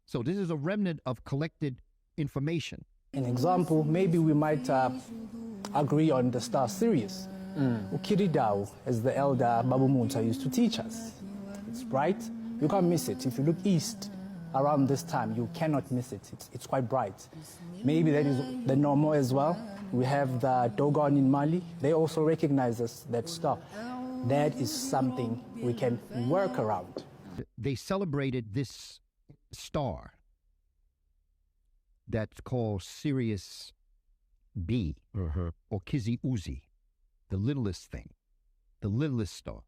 So this is a remnant of collected information. An example, maybe we might agree on the star Sirius. Ukiridao, as the elder Babu Munta used to teach us. It's bright, you can't miss it. If you look east around this time, you cannot miss it. It's quite bright. Maybe that is the normal as well. We have the Dogon in Mali. They also recognize us, that star. That is something we can work around. They celebrated this star that's called Sirius B, or Kizi Uzi, the littlest thing, the littlest star.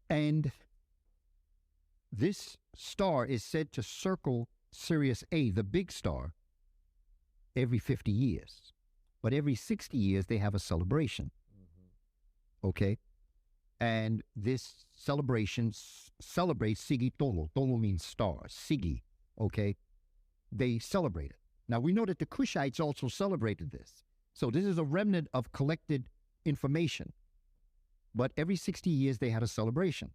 And this star is said to circle Sirius A, the big star, every 50 years. But every 60 years, they have a celebration. Okay? And this celebration celebrates Sigi Tolo. Tolo means star. Sigi, okay? They celebrate it. Now, we know that the Kushites also celebrated this. So this is a remnant of collected information. But every 60 years, they had a celebration.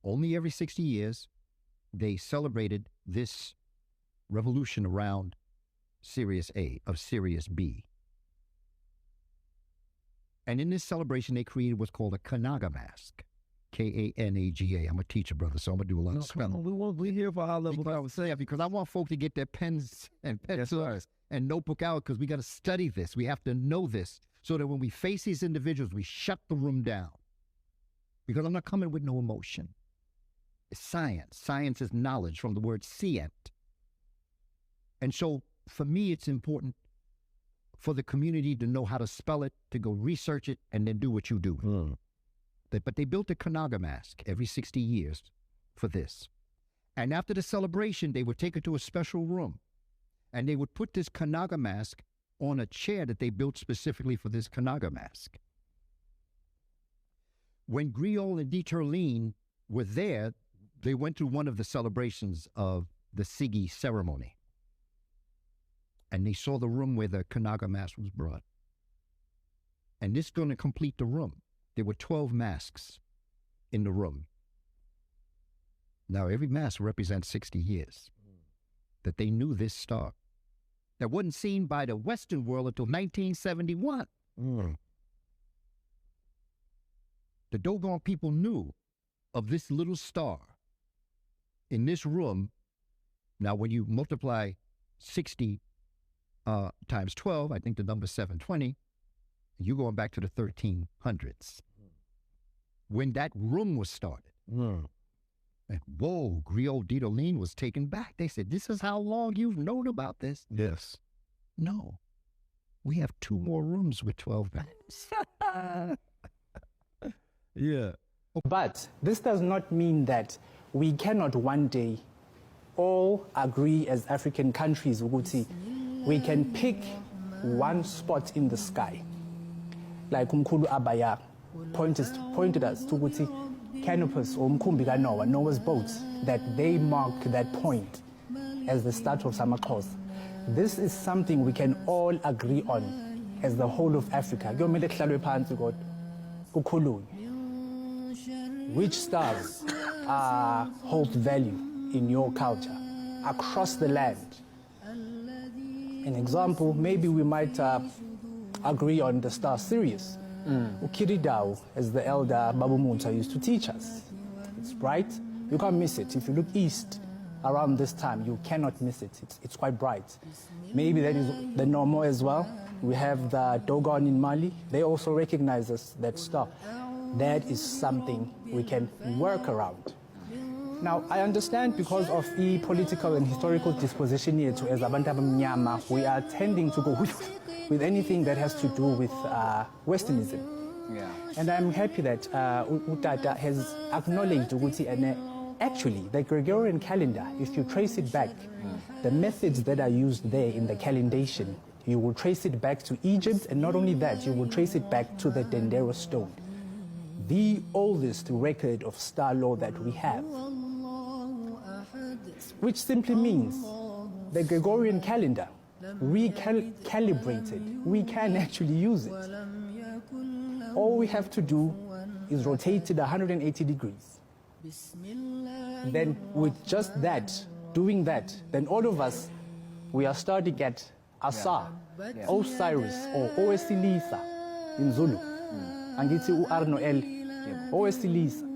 Only every 60 years, they celebrated this revolution around Sirius A, of Sirius B. And in this celebration, they created what's called a Kanaga mask. K-A-N-A-G-A. I'm a teacher, brother, so I'm going to do a lot of spelling. We're here for high level conversation. Because I want folks to get their pens and pencils and notebook out, because we got to study this. We have to know this so that when we face these individuals, we shut the room down. Because I'm not coming with no emotion. It's science. Science is knowledge from the word scient. And so for me, it's important for the community to know how to spell it, to go research it, and then do what you do. But they built a Kanaga mask every 60 years for this. And after the celebration, they would take it to a special room, and they would put this Kanaga mask on a chair that they built specifically for this Kanaga mask. When Griot and Dieterline were there, they went to one of the celebrations of the Sigi ceremony. And they saw the room where the Kanaga mask was brought. And this is going to complete the room. There were 12 masks in the room. Now, every mask represents 60 years that they knew this star. That wasn't seen by the Western world until 1971. The Dogon people knew of this little star in this room. Now, when you multiply 60 times 12, I think the number 720, you're going back to the 1300s. When that room was started. And whoa, Griot Dieterline was taken back. They said, this is how long you've known about this? Yes. No. We have 2 more rooms with 12 beds. Yeah. But this does not mean that we cannot one day all agree as African countries, Uguti, we can pick one spot in the sky. Like Umkhulu Abaya pointed us to Uguti, Canopus or Mkumbika Noah, Noah's boat, that they mark that point as the start of Samakos. This is something we can all agree on as the whole of Africa. Which stars hold value in your culture across the land? An example, maybe we might agree on the star Sirius. Ukiridao, as the elder Babu Munta used to teach us. It's bright, you can't miss it. If you look east around this time, you cannot miss it. It's quite bright. Maybe that is the normal as well. We have the Dogon in Mali. They also recognize us, that star. That is something we can work around. Now, I understand because of the political and historical disposition here to as abantu abamnyama, we are tending to go with anything that has to do with Westernism. Yeah. And I'm happy that Utata has acknowledged Uguti, and actually the Gregorian calendar, if you trace it back, the methods that are used there in the calendation, you will trace it back to Egypt, and not only that, you will trace it back to the Dendera stone, the oldest record of star law that we have, which simply means the Gregorian calendar, recalibrated, we can actually use it. All we have to do is rotate it 180 degrees. then with just that, doing that, then all of us, we are starting at Asa, Osiris, or Owesilisa in Zulu. Angithi u-R no L, Owesilisa.